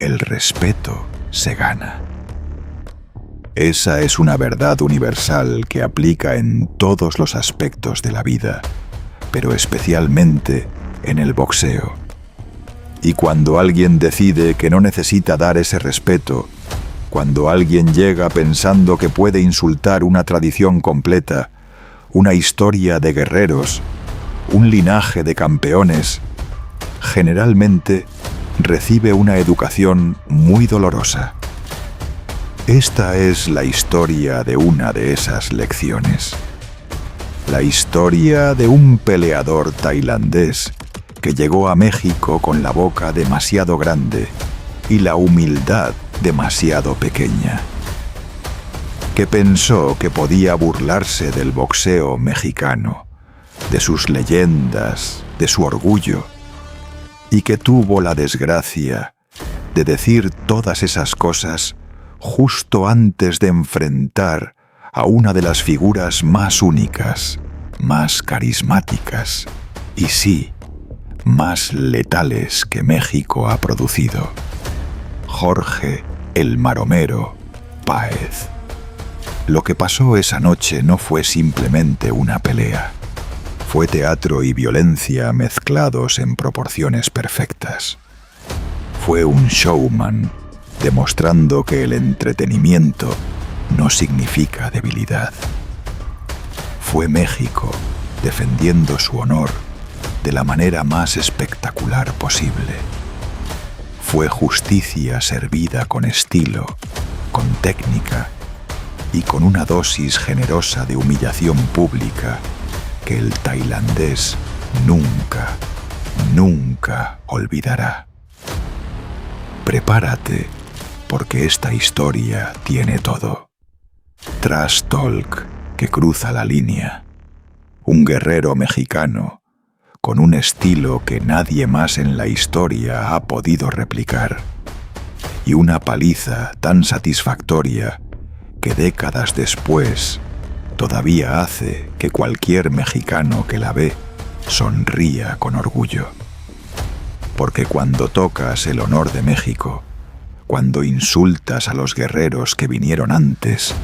el respeto se gana. Esa es una verdad universal que aplica en todos los aspectos de la vida, pero especialmente en el boxeo. Y cuando alguien decide que no necesita dar ese respeto, cuando alguien llega pensando que puede insultar una tradición completa, una historia de guerreros, un linaje de campeones, generalmente recibe una educación muy dolorosa. Esta es la historia de una de esas lecciones. La historia de un peleador tailandés que llegó a México con la boca demasiado grande y la humildad demasiado pequeña, que pensó que podía burlarse del boxeo mexicano, de sus leyendas, de su orgullo, y que tuvo la desgracia de decir todas esas cosas justo antes de enfrentar a una de las figuras más únicas, más carismáticas y sí, más letales que México ha producido: Jorge "el Maromero" Páez. Lo que pasó esa noche no fue simplemente una pelea. Fue teatro y violencia mezclados en proporciones perfectas. Fue un showman demostrando que el entretenimiento no significa debilidad. Fue México defendiendo su honor de la manera más espectacular posible. Fue justicia servida con estilo, con técnica y con una dosis generosa de humillación pública que el tailandés nunca, nunca olvidará. Prepárate, porque esta historia tiene todo. Trash talk que cruza la línea. Un guerrero mexicano con un estilo que nadie más en la historia ha podido replicar. Y una paliza tan satisfactoria que décadas después todavía hace que cualquier mexicano que la ve sonría con orgullo. Porque cuando tocas el honor de México, cuando insultas a los guerreros que vinieron antes,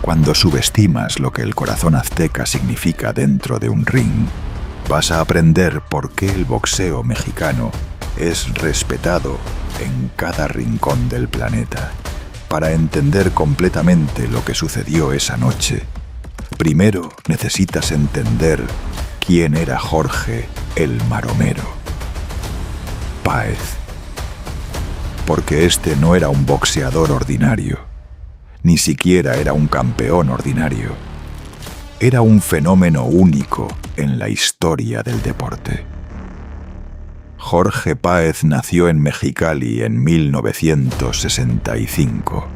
cuando subestimas lo que el corazón azteca significa dentro de un ring, vas a aprender por qué el boxeo mexicano es respetado en cada rincón del planeta. Para entender completamente lo que sucedió esa noche, primero necesitas entender quién era Jorge "el Maromero" Páez. Porque este no era un boxeador ordinario, ni siquiera era un campeón ordinario. Era un fenómeno único en la historia del deporte. Jorge Páez nació en Mexicali en 1965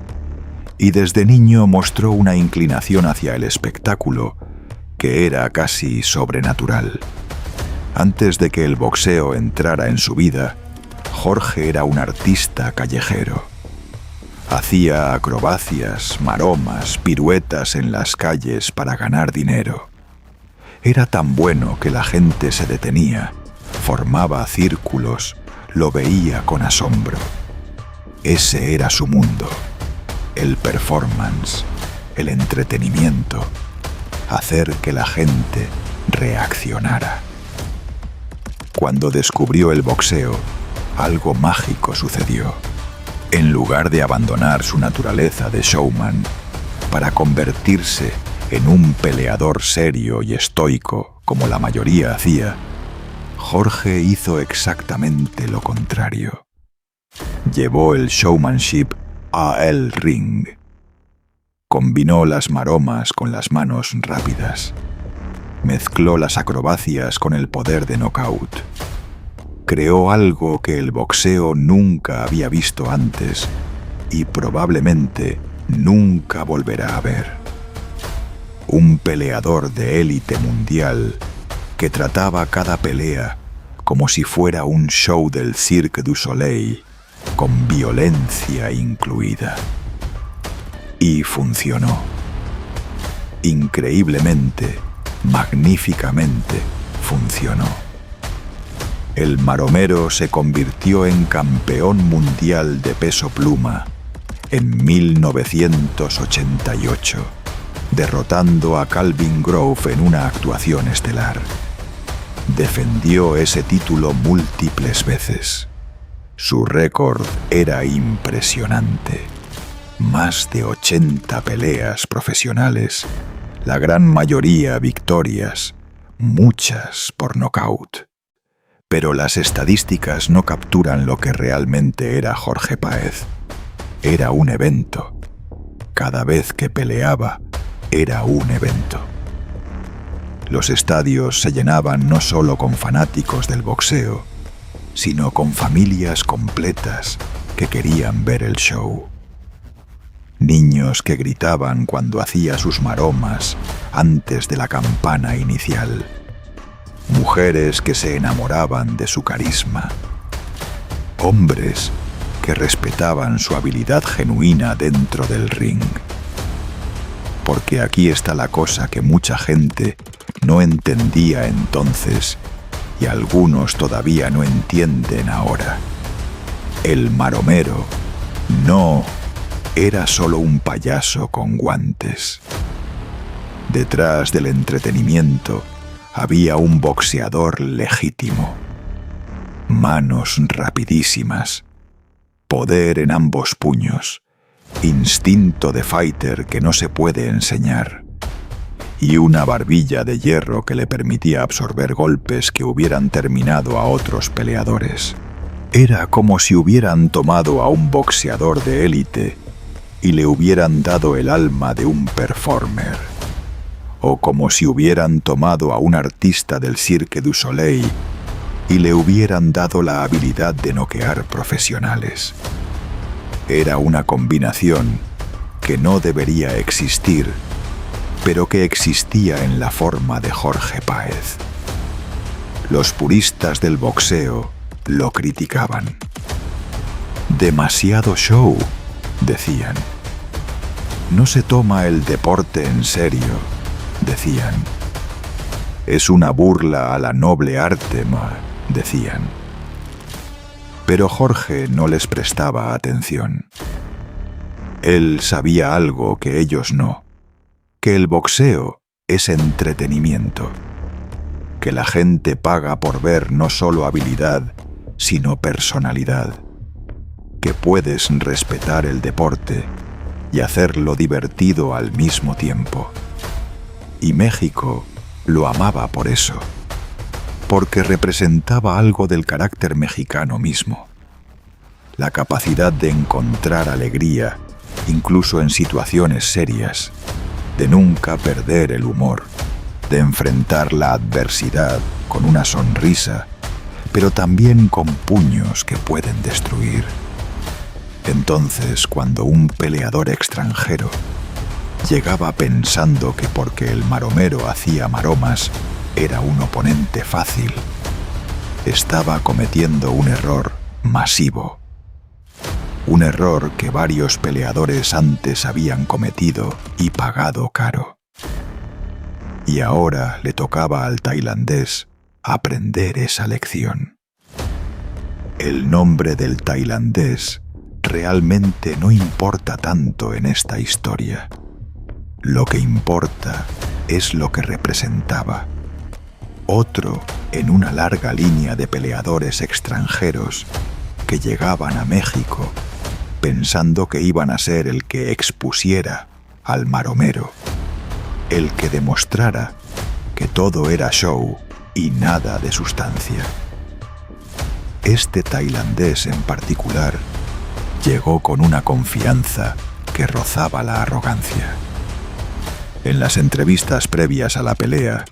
y desde niño mostró una inclinación hacia el espectáculo que era casi sobrenatural. Antes de que el boxeo entrara en su vida, Jorge era un artista callejero. Hacía acrobacias, maromas, piruetas en las calles para ganar dinero. Era tan bueno que la gente se detenía, formaba círculos, lo veía con asombro. Ese era su mundo, el performance, el entretenimiento, hacer que la gente reaccionara. Cuando descubrió el boxeo, algo mágico sucedió. En lugar de abandonar su naturaleza de showman para convertirse en un peleador serio y estoico, como la mayoría hacía, Jorge hizo exactamente lo contrario. Llevó el showmanship al ring. Combinó las maromas con las manos rápidas. Mezcló las acrobacias con el poder de knockout. Creó algo que el boxeo nunca había visto antes y probablemente nunca volverá a ver. Un peleador de élite mundial que trataba cada pelea como si fuera un show del Cirque du Soleil, con violencia incluida. Y funcionó. Increíblemente, magníficamente funcionó. el maromero se convirtió en campeón mundial de peso pluma en 1988, derrotando a Calvin Grove en una actuación estelar. Defendió ese título múltiples veces. Su récord era impresionante. Más de 80 peleas profesionales, la gran mayoría victorias, muchas por nocaut. Pero las estadísticas no capturan lo que realmente era Jorge Páez. Era un evento. Cada vez que peleaba, era un evento. Los estadios se llenaban no solo con fanáticos del boxeo, sino con familias completas que querían ver el show. Niños que gritaban cuando hacía sus maromas antes de la campana inicial. Mujeres que se enamoraban de su carisma. Hombres que respetaban su habilidad genuina dentro del ring. Porque aquí está la cosa que mucha gente no entendía entonces y algunos todavía no entienden ahora. El maromero no era solo un payaso con guantes. Detrás del entretenimiento había un boxeador legítimo. Manos rapidísimas, poder en ambos puños, instinto de fighter que no se puede enseñar, y una barbilla de hierro que le permitía absorber golpes que hubieran terminado a otros peleadores. Era como si hubieran tomado a un boxeador de élite y le hubieran dado el alma de un performer, o como si hubieran tomado a un artista del Cirque du Soleil y le hubieran dado la habilidad de noquear profesionales. Era una combinación que no debería existir, pero que existía en la forma de Jorge Páez. Los puristas del boxeo lo criticaban. Demasiado show, decían. No se toma el deporte en serio, decían. Es una burla a la noble arte, decían. Pero Jorge no les prestaba atención. Él sabía algo que ellos no, que el boxeo es entretenimiento, que la gente paga por ver no solo habilidad, sino personalidad, que puedes respetar el deporte y hacerlo divertido al mismo tiempo. Y México lo amaba por eso, porque representaba algo del carácter mexicano mismo, la capacidad de encontrar alegría, incluso en situaciones serias, de nunca perder el humor, de enfrentar la adversidad con una sonrisa, pero también con puños que pueden destruir. Entonces, cuando un peleador extranjero llegaba pensando que porque el maromero hacía maromas era un oponente fácil, estaba cometiendo un error masivo. Un error que varios peleadores antes habían cometido y pagado caro. Y ahora le tocaba al tailandés aprender esa lección. El nombre del tailandés realmente no importa tanto en esta historia. Lo que importa es lo que representaba. Otro en una larga línea de peleadores extranjeros que llegaban a México pensando que iban a ser el que expusiera al maromero, el que demostrara que todo era show y nada de sustancia. Este tailandés en particular llegó con una confianza que rozaba la arrogancia. En las entrevistas previas a la pelea,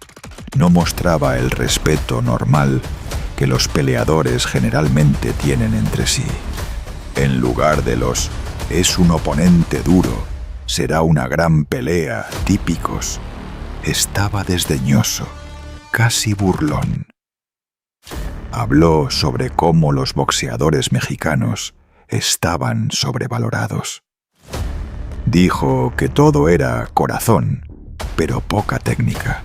no mostraba el respeto normal que los peleadores generalmente tienen entre sí. En lugar de los «es un oponente duro, será una gran pelea» típicos, estaba desdeñoso, casi burlón. Habló sobre cómo los boxeadores mexicanos estaban sobrevalorados. Dijo que todo era corazón, pero poca técnica.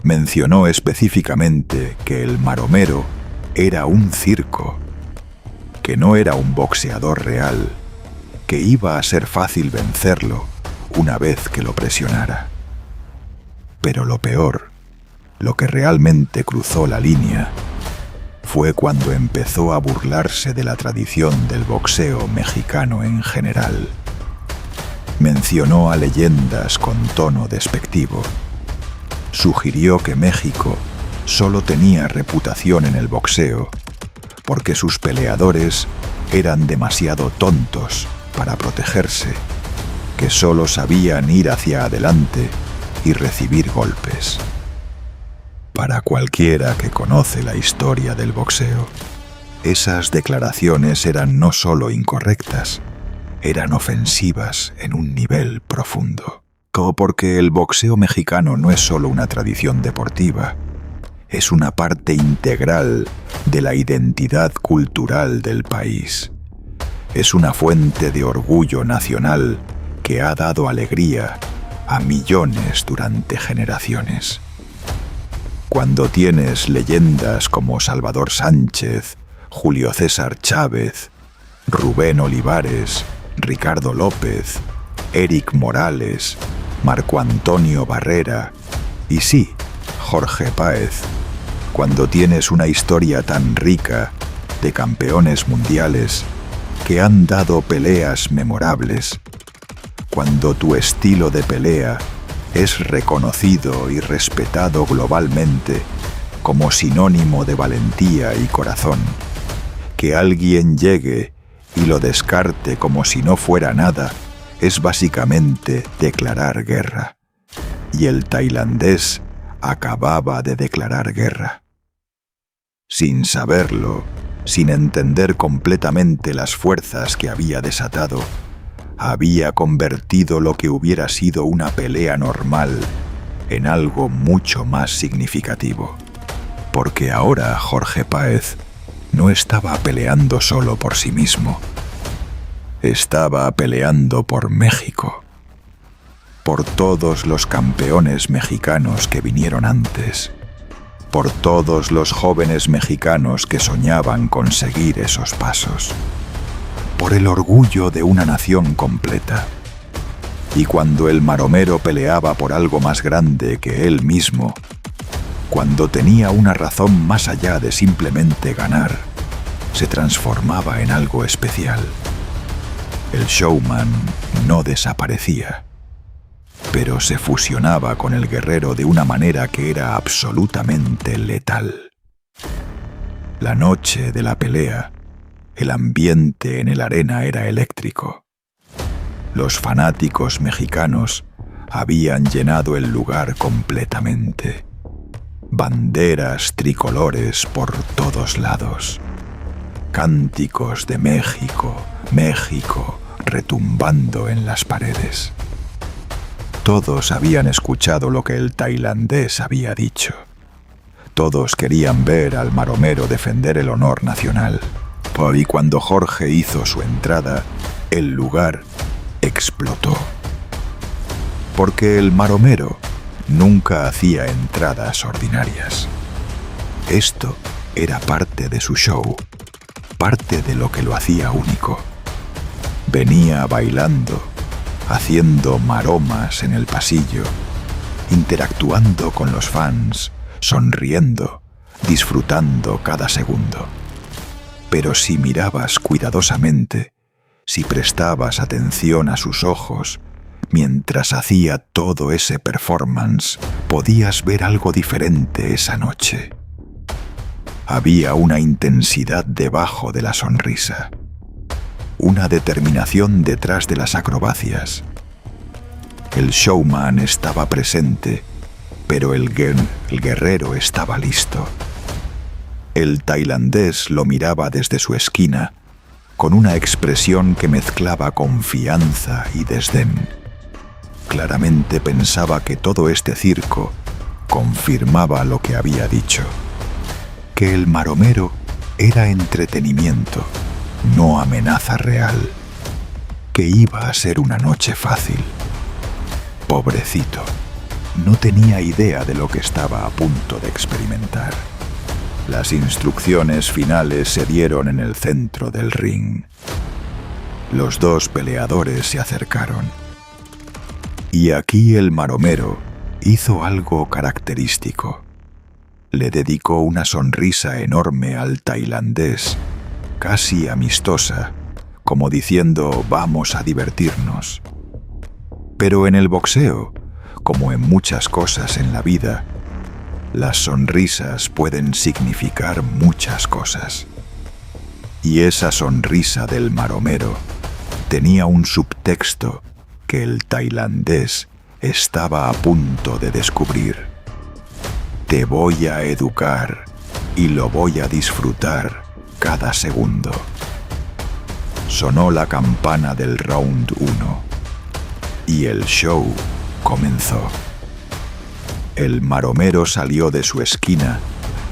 mencionó específicamente que el maromero era un circo, que no era un boxeador real, que iba a ser fácil vencerlo una vez que lo presionara. Pero lo peor, lo que realmente cruzó la línea, fue cuando empezó a burlarse de la tradición del boxeo mexicano en general. Mencionó a leyendas con tono despectivo. Sugirió que México solo tenía reputación en el boxeo porque sus peleadores eran demasiado tontos para protegerse, que solo sabían ir hacia adelante y recibir golpes. Para cualquiera que conoce la historia del boxeo, esas declaraciones eran no solo incorrectas, eran ofensivas en un nivel profundo. Porque el boxeo mexicano no es solo una tradición deportiva, es una parte integral de la identidad cultural del país. Es una fuente de orgullo nacional que ha dado alegría a millones durante generaciones. Cuando tienes leyendas como Salvador Sánchez, Julio César Chávez, Rubén Olivares, Ricardo López, Eric Morales, Marco Antonio Barrera y sí, Jorge Páez, cuando tienes una historia tan rica de campeones mundiales que han dado peleas memorables, cuando tu estilo de pelea es reconocido y respetado globalmente como sinónimo de valentía y corazón, que alguien llegue y lo descarte como si no fuera nada, es básicamente declarar guerra. Y el tailandés acababa de declarar guerra. Sin saberlo, sin entender completamente las fuerzas que había desatado, había convertido lo que hubiera sido una pelea normal en algo mucho más significativo. Porque ahora Jorge Páez no estaba peleando solo por sí mismo. Estaba peleando por México, por todos los campeones mexicanos que vinieron antes, por todos los jóvenes mexicanos que soñaban con seguir esos pasos, por el orgullo de una nación completa. Y cuando el maromero peleaba por algo más grande que él mismo, cuando tenía una razón más allá de simplemente ganar, se transformaba en algo especial. El showman no desaparecía, pero se fusionaba con el guerrero de una manera que era absolutamente letal. La noche de la pelea, el ambiente en el arena era eléctrico. Los fanáticos mexicanos habían llenado el lugar completamente. Banderas tricolores por todos lados. Cánticos de México, México, retumbando en las paredes. Todos habían escuchado lo que el tailandés había dicho. Todos querían ver al maromero defender el honor nacional. Y cuando Jorge hizo su entrada, el lugar explotó. Porque el maromero nunca hacía entradas ordinarias. Esto era parte de su show, parte de lo que lo hacía único. Venía bailando, haciendo maromas en el pasillo, interactuando con los fans, sonriendo, disfrutando cada segundo. Pero si mirabas cuidadosamente, si prestabas atención a sus ojos, mientras hacía todo ese performance, podías ver algo diferente esa noche. Había una intensidad debajo de la sonrisa, una determinación detrás de las acrobacias. El showman estaba presente, pero el guerrero estaba listo. El tailandés lo miraba desde su esquina, con una expresión que mezclaba confianza y desdén. Claramente pensaba que todo este circo confirmaba lo que había dicho, que el maromero era entretenimiento, no amenaza real, que iba a ser una noche fácil. Pobrecito, no tenía idea de lo que estaba a punto de experimentar. Las instrucciones finales se dieron en el centro del ring. Los dos peleadores se acercaron. Y aquí el maromero hizo algo característico. Le dedicó una sonrisa enorme al tailandés, casi amistosa, como diciendo vamos a divertirnos. Pero en el boxeo, como en muchas cosas en la vida, las sonrisas pueden significar muchas cosas. Y esa sonrisa del maromero tenía un subtexto que el tailandés estaba a punto de descubrir. Te voy a educar y lo voy a disfrutar cada segundo. Sonó la campana del round 1 y el show comenzó. El maromero salió de su esquina,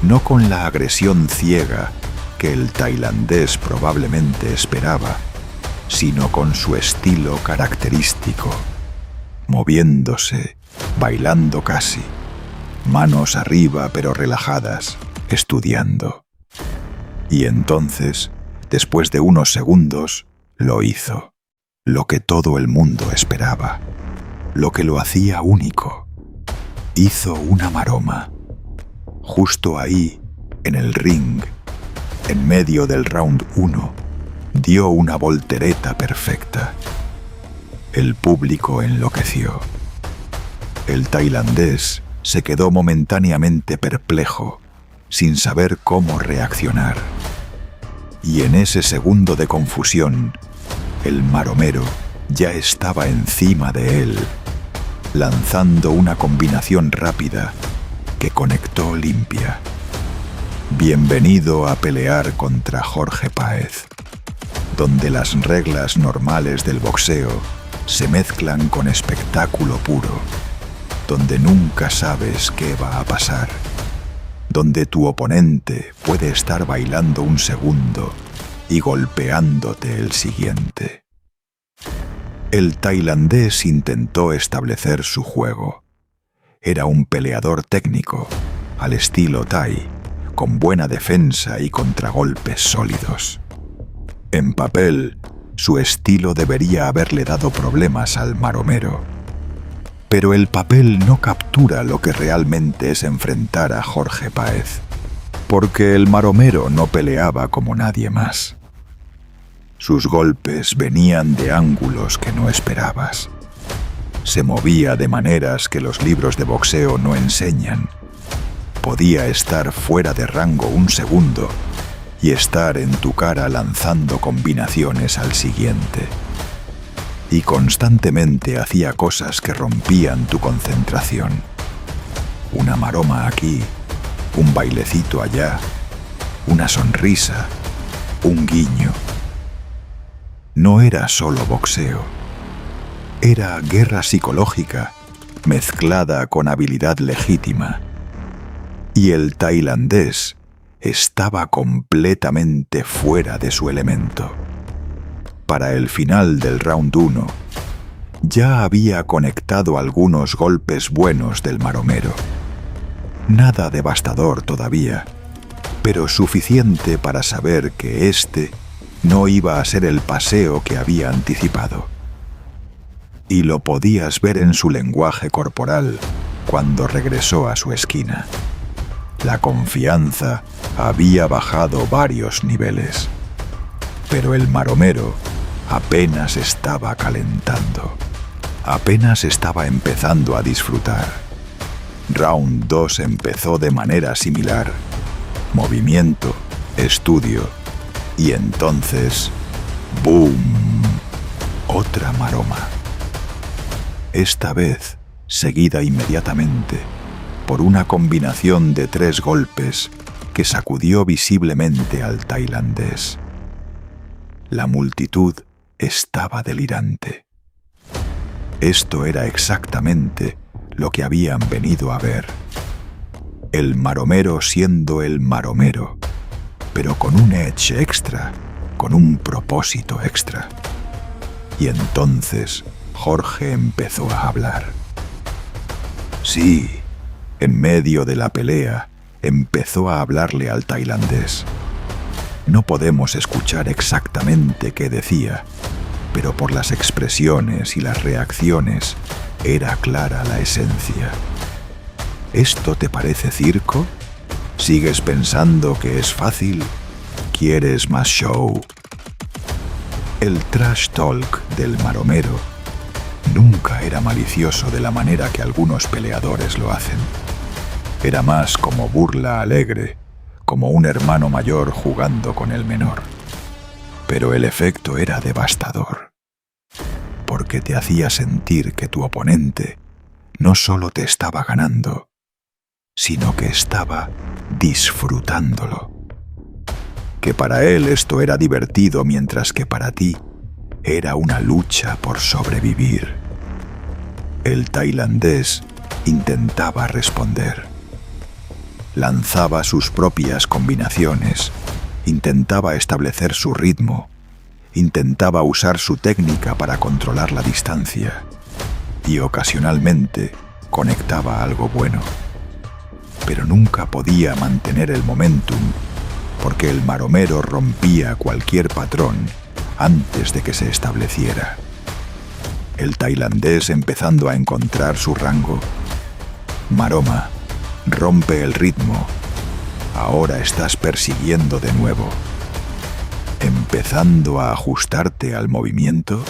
no con la agresión ciega que el tailandés probablemente esperaba, sino con su estilo característico, moviéndose, bailando casi, manos arriba pero relajadas, estudiando. Y entonces, después de unos segundos, lo hizo, lo que todo el mundo esperaba, lo que lo hacía único. Hizo una maroma. Justo ahí, en el ring, en medio del round 1, dio una voltereta perfecta. El público enloqueció. El tailandés se quedó momentáneamente perplejo, sin saber cómo reaccionar. Y en ese segundo de confusión, el maromero ya estaba encima de él, lanzando una combinación rápida que conectó limpia. Bienvenido a pelear contra Jorge Páez, donde las reglas normales del boxeo se mezclan con espectáculo puro, donde nunca sabes qué va a pasar, donde tu oponente puede estar bailando un segundo y golpeándote el siguiente. El tailandés intentó establecer su juego. Era un peleador técnico, al estilo thai, con buena defensa y contragolpes sólidos. En papel, su estilo debería haberle dado problemas al maromero. Pero el papel no captura lo que realmente es enfrentar a Jorge Páez, porque el maromero no peleaba como nadie más. Sus golpes venían de ángulos que no esperabas. Se movía de maneras que los libros de boxeo no enseñan. Podía estar fuera de rango un segundo y estar en tu cara lanzando combinaciones al siguiente. Y constantemente hacía cosas que rompían tu concentración. Una maroma aquí, un bailecito allá, una sonrisa, un guiño. No era solo boxeo. Era guerra psicológica mezclada con habilidad legítima. Y el tailandés estaba completamente fuera de su elemento. Para el final del round 1, ya había conectado algunos golpes buenos del maromero. Nada devastador todavía, pero suficiente para saber que este no iba a ser el paseo que había anticipado. Y lo podías ver en su lenguaje corporal cuando regresó a su esquina. La confianza había bajado varios niveles, pero el maromero apenas estaba calentando. Apenas estaba empezando a disfrutar. Round 2 empezó de manera similar. Movimiento, estudio, y entonces, ¡boom! Otra maroma. Esta vez, seguida inmediatamente por una combinación de 3 golpes que sacudió visiblemente al tailandés. La multitud estaba delirante. Esto era exactamente lo que habían venido a ver. El maromero siendo el maromero, pero con un edge extra, con un propósito extra. Y entonces Jorge empezó a hablar. Sí, en medio de la pelea, empezó a hablarle al tailandés. No podemos escuchar exactamente qué decía, pero por las expresiones y las reacciones era clara la esencia. ¿Esto te parece circo? ¿Sigues pensando que es fácil? ¿Quieres más show? El trash talk del maromero nunca era malicioso de la manera que algunos peleadores lo hacen. Era más como burla alegre, como un hermano mayor jugando con el menor. Pero el efecto era devastador, porque te hacía sentir que tu oponente no solo te estaba ganando, sino que estaba disfrutándolo. Que para él esto era divertido, mientras que para ti era una lucha por sobrevivir. El tailandés intentaba responder. Lanzaba sus propias combinaciones, intentaba establecer su ritmo, intentaba usar su técnica para controlar la distancia y ocasionalmente conectaba algo bueno. Pero nunca podía mantener el momentum porque el maromero rompía cualquier patrón antes de que se estableciera. El tailandés empezando a encontrar su rango. Maroma, rompe el ritmo. Ahora estás persiguiendo de nuevo. Empezando a ajustarte al movimiento.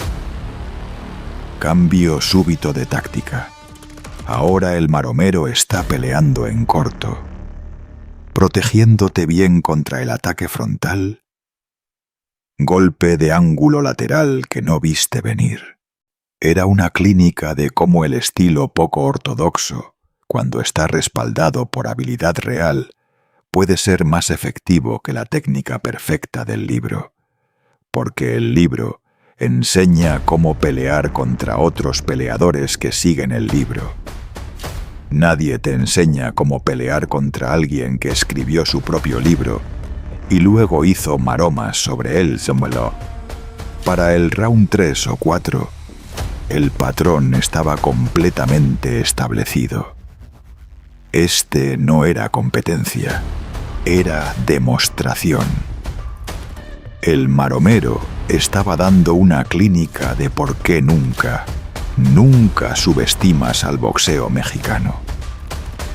Cambio súbito de táctica. Ahora el maromero está peleando en corto, protegiéndote bien contra el ataque frontal. Golpe de ángulo lateral que no viste venir. Era una clínica de cómo el estilo poco ortodoxo, cuando está respaldado por habilidad real, puede ser más efectivo que la técnica perfecta del libro, porque el libro enseña cómo pelear contra otros peleadores que siguen el libro. Nadie te enseña cómo pelear contra alguien que escribió su propio libro y luego hizo maromas sobre él. Para el round 3 o 4, el patrón estaba completamente establecido. Este no era competencia, era demostración. El maromero estaba dando una clínica de por qué nunca subestimas al boxeo mexicano.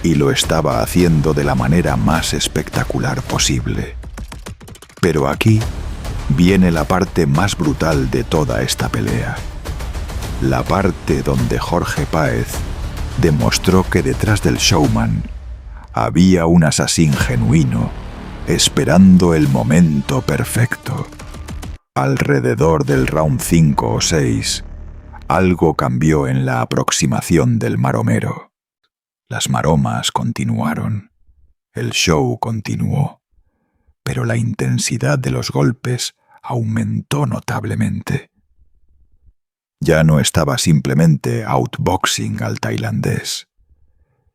Y lo estaba haciendo de la manera más espectacular posible. Pero aquí viene la parte más brutal de toda esta pelea. La parte donde Jorge Páez demostró que detrás del showman había un asesino genuino esperando el momento perfecto. Alrededor del round 5 o 6, algo cambió en la aproximación del maromero. Las maromas continuaron, el show continuó, pero la intensidad de los golpes aumentó notablemente. Ya no estaba simplemente outboxing al tailandés,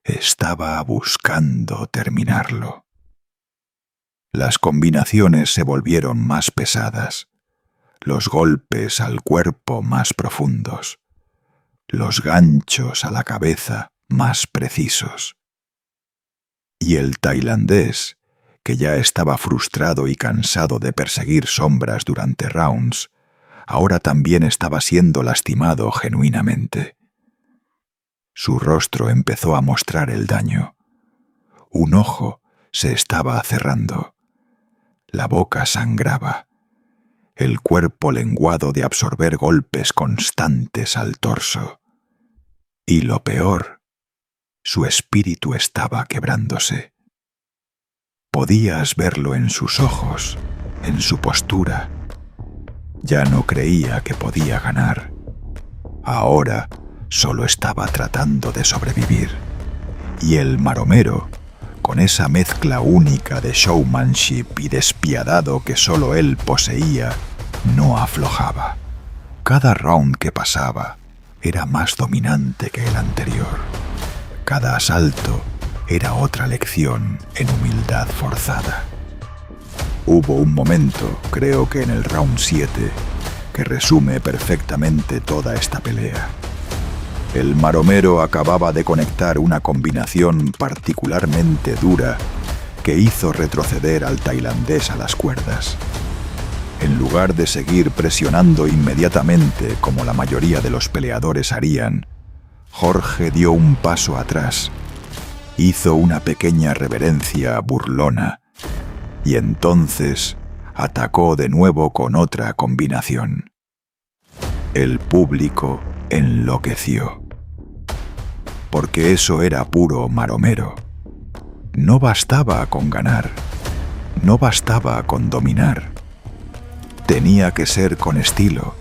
estaba buscando terminarlo. Las combinaciones se volvieron más pesadas, los golpes al cuerpo más profundos, los ganchos a la cabeza más precisos. Y el tailandés, que ya estaba frustrado y cansado de perseguir sombras durante rounds, ahora también estaba siendo lastimado genuinamente. Su rostro empezó a mostrar el daño. Un ojo se estaba cerrando. La boca sangraba. El cuerpo lenguado de absorber golpes constantes al torso. Y lo peor, su espíritu estaba quebrándose. Podías verlo en sus ojos, en su postura. Ya no creía que podía ganar. Ahora solo estaba tratando de sobrevivir. Y el maromero, con esa mezcla única de showmanship y despiadado que solo él poseía, no aflojaba. Cada round que pasaba era más dominante que el anterior. Cada asalto era otra lección en humildad forzada. Hubo un momento, creo que en el round 7, que resume perfectamente toda esta pelea. El maromero acababa de conectar una combinación particularmente dura que hizo retroceder al tailandés a las cuerdas. En lugar de seguir presionando inmediatamente como la mayoría de los peleadores harían, Jorge dio un paso atrás, hizo una pequeña reverencia burlona y entonces atacó de nuevo con otra combinación. El público enloqueció, porque eso era puro maromero. No bastaba con ganar, no bastaba con dominar. Tenía que ser con estilo,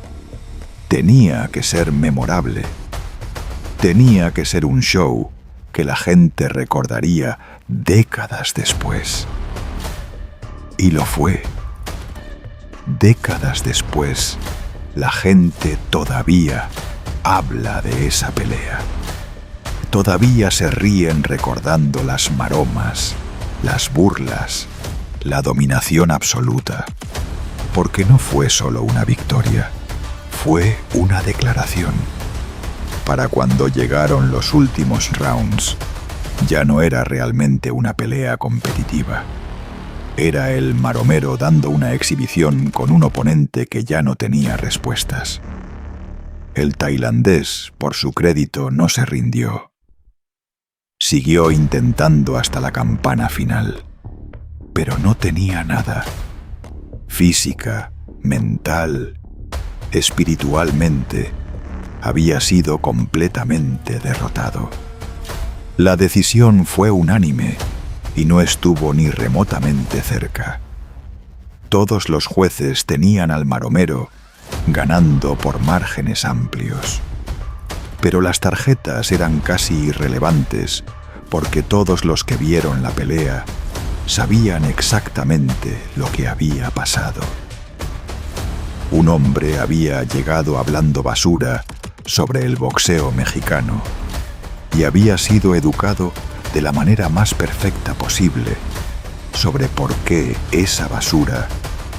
tenía que ser memorable, tenía que ser un show que la gente recordaría décadas después. Y lo fue. Décadas después, la gente todavía habla de esa pelea. Todavía se ríen recordando las maromas, las burlas, la dominación absoluta. Porque no fue solo una victoria, fue una declaración. Para cuando llegaron los últimos rounds, ya no era realmente una pelea competitiva. Era el maromero dando una exhibición con un oponente que ya no tenía respuestas. El tailandés, por su crédito, no se rindió. Siguió intentando hasta la campana final, pero no tenía nada. Física, mental, espiritualmente, había sido completamente derrotado. La decisión fue unánime y no estuvo ni remotamente cerca. Todos los jueces tenían al maromero ganando por márgenes amplios. Pero las tarjetas eran casi irrelevantes porque todos los que vieron la pelea sabían exactamente lo que había pasado. Un hombre había llegado hablando basura sobre el boxeo mexicano y había sido educado de la manera más perfecta posible sobre por qué esa basura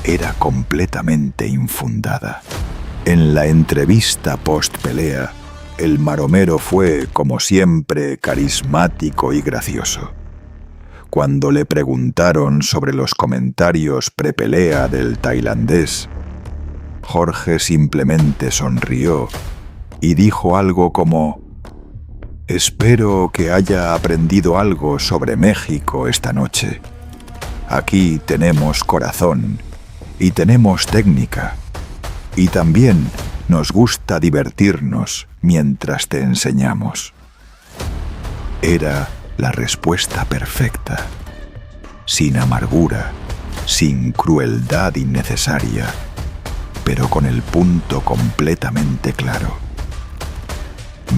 era completamente infundada. En la entrevista post-pelea, el maromero fue, como siempre, carismático y gracioso. Cuando le preguntaron sobre los comentarios prepelea del tailandés, Jorge simplemente sonrió y dijo algo como: «Espero que haya aprendido algo sobre México esta noche. Aquí tenemos corazón y tenemos técnica. Y también nos gusta divertirnos mientras te enseñamos». Era la respuesta perfecta, sin amargura, sin crueldad innecesaria, pero con el punto completamente claro.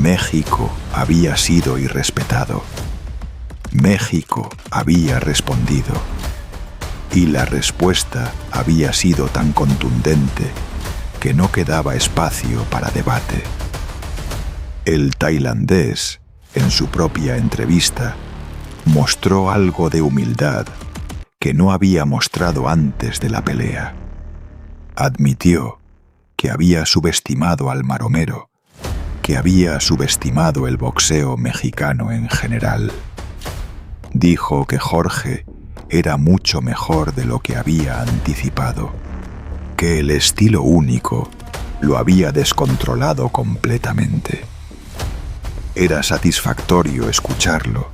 México había sido irrespetado. México había respondido. Y la respuesta había sido tan contundente que no quedaba espacio para debate. El tailandés, en su propia entrevista, mostró algo de humildad que no había mostrado antes de la pelea. Admitió que había subestimado al maromero, que había subestimado el boxeo mexicano en general. Dijo que Jorge era mucho mejor de lo que había anticipado, que el estilo único lo había descontrolado completamente. Era satisfactorio escucharlo,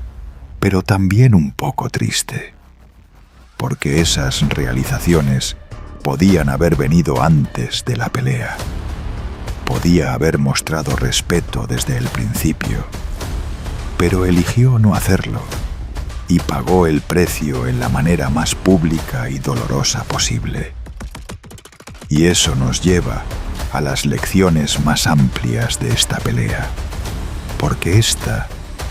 pero también un poco triste, porque esas realizaciones podían haber venido antes de la pelea. Podía haber mostrado respeto desde el principio, pero eligió no hacerlo y pagó el precio en la manera más pública y dolorosa posible. Y eso nos lleva a las lecciones más amplias de esta pelea, porque esta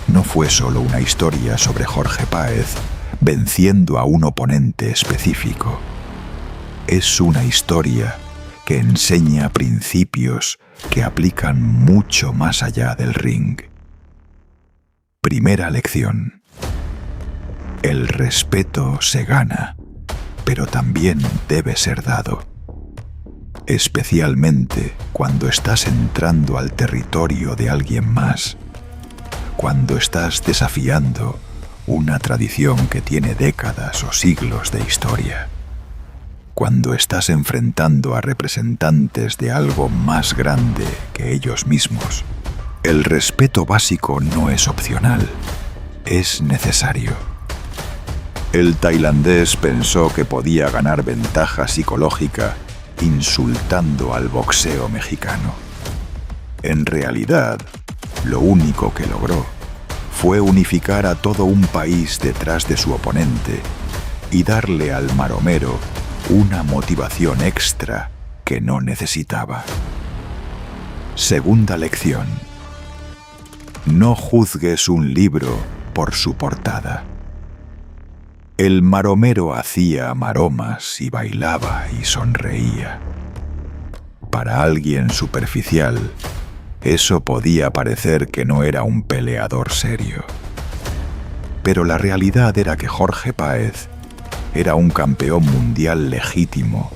no fue solo una historia sobre Jorge Páez venciendo a un oponente específico. Es una historia que enseña principios que aplican mucho más allá del ring. Primera lección: el respeto se gana, pero también debe ser dado. especialmente cuando estás entrando al territorio de alguien más, cuando estás desafiando una tradición que tiene décadas o siglos de historia, cuando estás enfrentando a representantes de algo más grande que ellos mismos. El respeto básico no es opcional, es necesario. El tailandés pensó que podía ganar ventaja psicológica insultando al boxeo mexicano. En realidad, lo único que logró fue unificar a todo un país detrás de su oponente y darle al maromero una motivación extra que no necesitaba. Segunda lección: no juzgues un libro por su portada. El maromero hacía maromas y bailaba y sonreía. Para alguien superficial, eso podía parecer que no era un peleador serio. Pero la realidad era que Jorge Páez era un campeón mundial legítimo,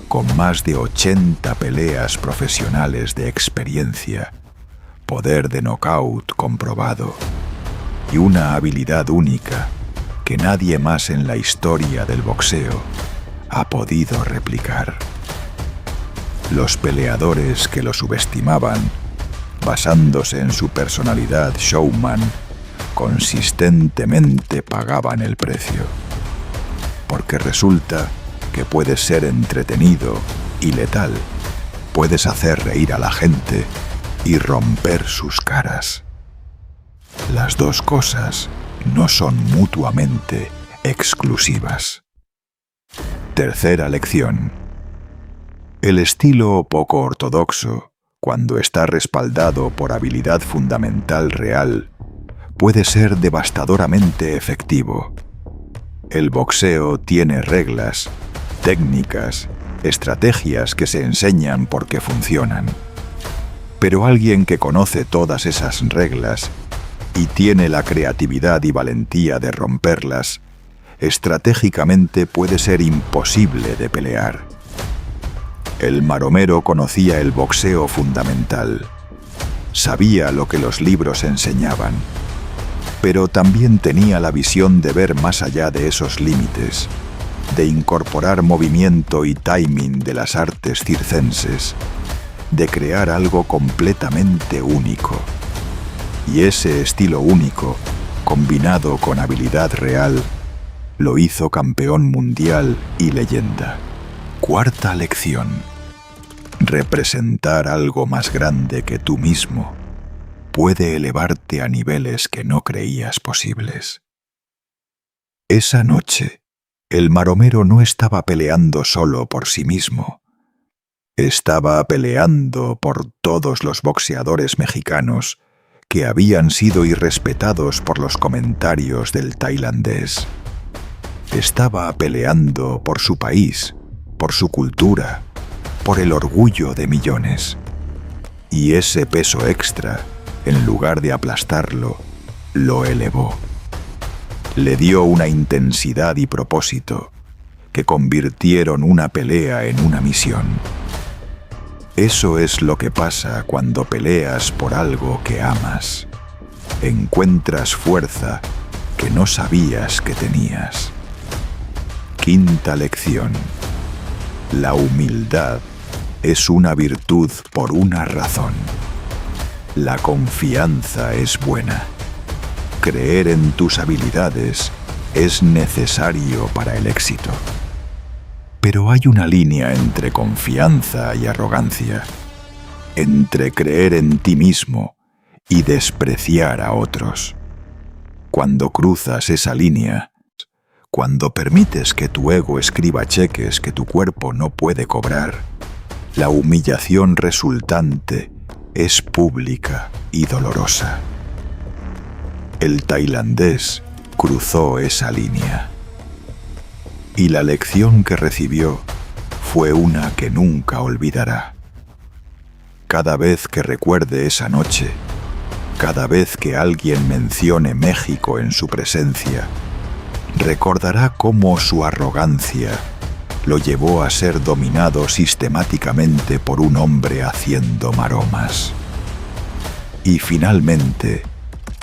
con más de 80 peleas profesionales de experiencia, poder de nocaut comprobado y una habilidad única que nadie más en la historia del boxeo ha podido replicar. Los peleadores que lo subestimaban, basándose en su personalidad showman, consistentemente pagaban el precio. Porque resulta que puedes ser entretenido y letal, puedes hacer reír a la gente y romper sus caras. Las dos cosas no son mutuamente exclusivas. Tercera lección: el estilo poco ortodoxo, cuando está respaldado por habilidad fundamental real, puede ser devastadoramente efectivo. El boxeo tiene reglas, técnicas, estrategias que se enseñan porque funcionan. Pero alguien que conoce todas esas reglas y tiene la creatividad y valentía de romperlas, estratégicamente puede ser imposible de pelear. El maromero conocía el boxeo fundamental, sabía lo que los libros enseñaban, pero también tenía la visión de ver más allá de esos límites, de incorporar movimiento y timing de las artes circenses, de crear algo completamente único. Y ese estilo único, combinado con habilidad real, lo hizo campeón mundial y leyenda. Cuarta lección: representar algo más grande que tú mismo puede elevarte a niveles que no creías posibles. Esa noche, el maromero no estaba peleando solo por sí mismo. Estaba peleando por todos los boxeadores mexicanos que habían sido irrespetados por los comentarios del tailandés. Estaba peleando por su país, por su cultura, por el orgullo de millones. Y ese peso extra, en lugar de aplastarlo, lo elevó. Le dio una intensidad y propósito que convirtieron una pelea en una misión. Eso es lo que pasa cuando peleas por algo que amas. Encuentras fuerza que no sabías que tenías. Quinta lección: la humildad es una virtud por una razón. La confianza es buena. Creer en tus habilidades es necesario para el éxito. Pero hay una línea entre confianza y arrogancia, entre creer en ti mismo y despreciar a otros. Cuando cruzas esa línea, cuando permites que tu ego escriba cheques que tu cuerpo no puede cobrar, la humillación resultante es pública y dolorosa. El tailandés cruzó esa línea. Y la lección que recibió fue una que nunca olvidará. Cada vez que recuerde esa noche, cada vez que alguien mencione México en su presencia, recordará cómo su arrogancia lo llevó a ser dominado sistemáticamente por un hombre haciendo maromas. Y finalmente,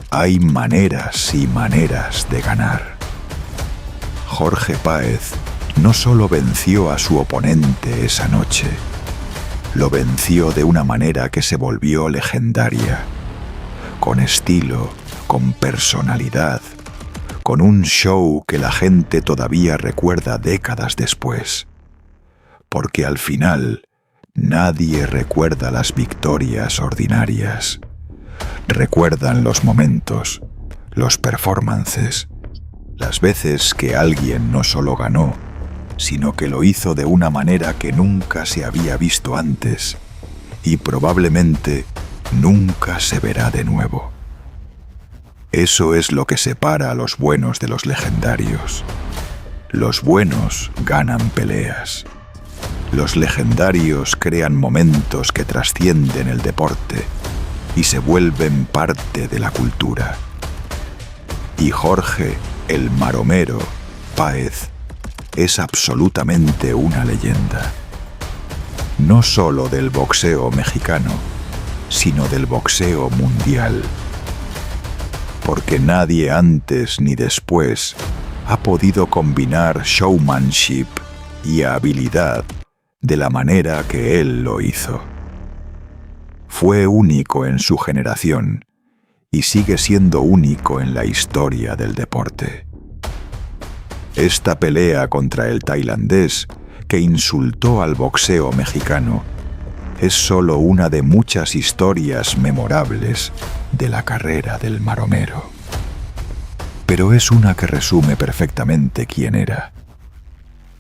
hay maneras y maneras de ganar. Jorge Páez no solo venció a su oponente esa noche, lo venció de una manera que se volvió legendaria, con estilo, con personalidad, con un show que la gente todavía recuerda décadas después. Porque al final, nadie recuerda las victorias ordinarias. Recuerdan los momentos, los performances, las veces que alguien no solo ganó, sino que lo hizo de una manera que nunca se había visto antes y probablemente nunca se verá de nuevo. Eso es lo que separa a los buenos de los legendarios. Los buenos ganan peleas. Los legendarios crean momentos que trascienden el deporte y se vuelven parte de la cultura. Y Jorge, el maromero, Páez, es absolutamente una leyenda. No solo del boxeo mexicano, sino del boxeo mundial. Porque nadie antes ni después ha podido combinar showmanship y habilidad de la manera que él lo hizo. Fue único en su generación y sigue siendo único en la historia del deporte. Esta pelea contra el tailandés que insultó al boxeo mexicano es solo una de muchas historias memorables de la carrera del maromero. Pero es una que resume perfectamente quién era.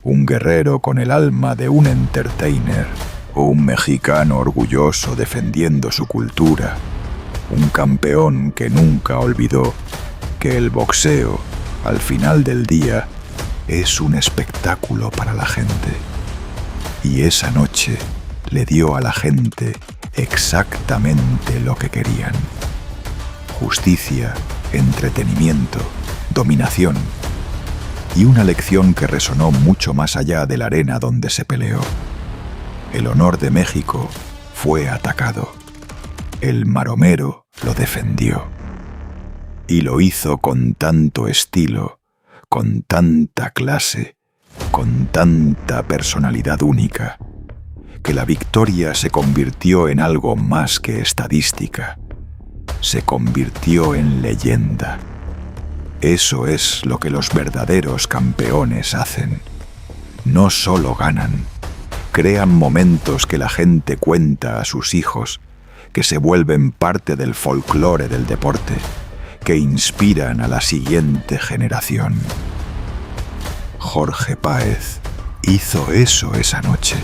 Un guerrero con el alma de un entertainer, o un mexicano orgulloso defendiendo su cultura, un campeón que nunca olvidó que el boxeo, al final del día, es un espectáculo para la gente. Y esa noche le dio a la gente exactamente lo que querían: justicia, entretenimiento, dominación y una lección que resonó mucho más allá de la arena donde se peleó. El honor de México fue atacado. El maromero lo defendió. Y lo hizo con tanto estilo, con tanta clase, con tanta personalidad única, que la victoria se convirtió en algo más que estadística. Se convirtió en leyenda. Eso es lo que los verdaderos campeones hacen. No solo ganan, crean momentos que la gente cuenta a sus hijos, que se vuelven parte del folclore del deporte, que inspiran a la siguiente generación. Jorge Páez hizo eso esa noche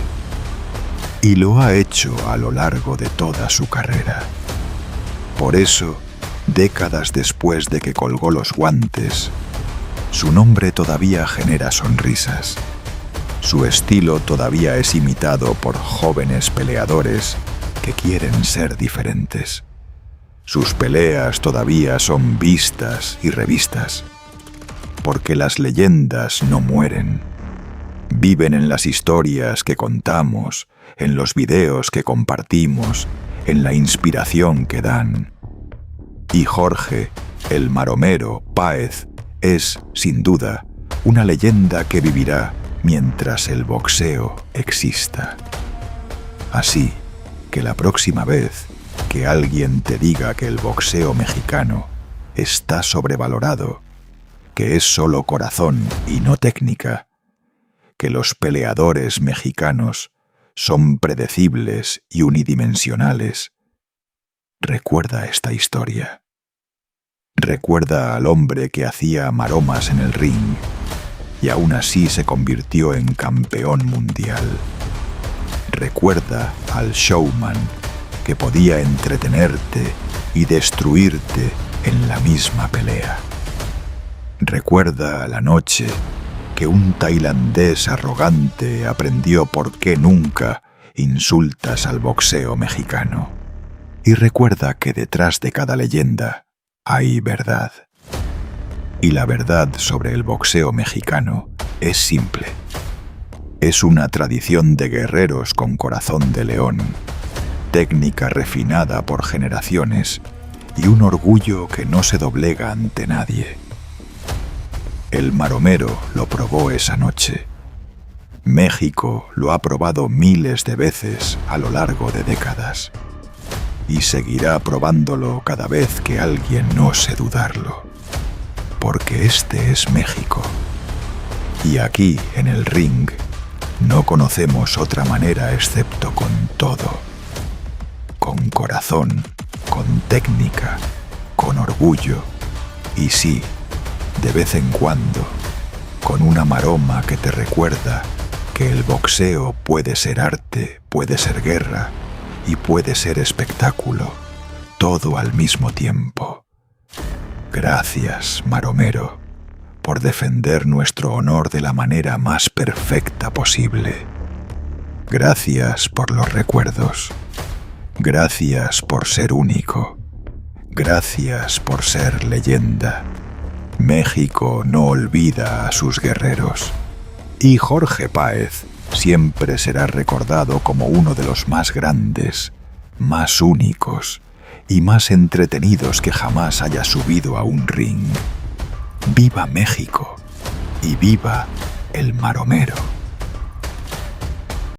y lo ha hecho a lo largo de toda su carrera. Por eso, décadas después de que colgó los guantes, su nombre todavía genera sonrisas. Su estilo todavía es imitado por jóvenes peleadores que quieren ser diferentes. Sus peleas todavía son vistas y revistas, porque las leyendas no mueren. Viven en las historias que contamos, en los videos que compartimos, en la inspiración que dan. Y Jorge, el maromero Páez, es, sin duda, una leyenda que vivirá mientras el boxeo exista. Así que la próxima vez que alguien te diga que el boxeo mexicano está sobrevalorado, que es solo corazón y no técnica, que los peleadores mexicanos son predecibles y unidimensionales, recuerda esta historia. Recuerda al hombre que hacía maromas en el ring y aún así se convirtió en campeón mundial. Recuerda al showman que podía entretenerte y destruirte en la misma pelea. Recuerda a la noche que un tailandés arrogante aprendió por qué nunca insultas al boxeo mexicano. Y recuerda que detrás de cada leyenda hay verdad. Y la verdad sobre el boxeo mexicano es simple. Es una tradición de guerreros con corazón de león, técnica refinada por generaciones y un orgullo que no se doblega ante nadie. El maromero lo probó esa noche. México lo ha probado miles de veces a lo largo de décadas y seguirá probándolo cada vez que alguien no ose dudarlo, porque este es México. Y aquí, en el ring, no conocemos otra manera excepto con todo, con corazón, con técnica, con orgullo y sí, de vez en cuando, con una maroma que te recuerda que el boxeo puede ser arte, puede ser guerra y puede ser espectáculo, todo al mismo tiempo. Gracias, maromero, por defender nuestro honor de la manera más perfecta posible. Gracias por los recuerdos. Gracias por ser único. Gracias por ser leyenda. México no olvida a sus guerreros. Y Jorge Páez siempre será recordado como uno de los más grandes, más únicos y más entretenidos que jamás haya subido a un ring. ¡Viva México! ¡Y viva el maromero!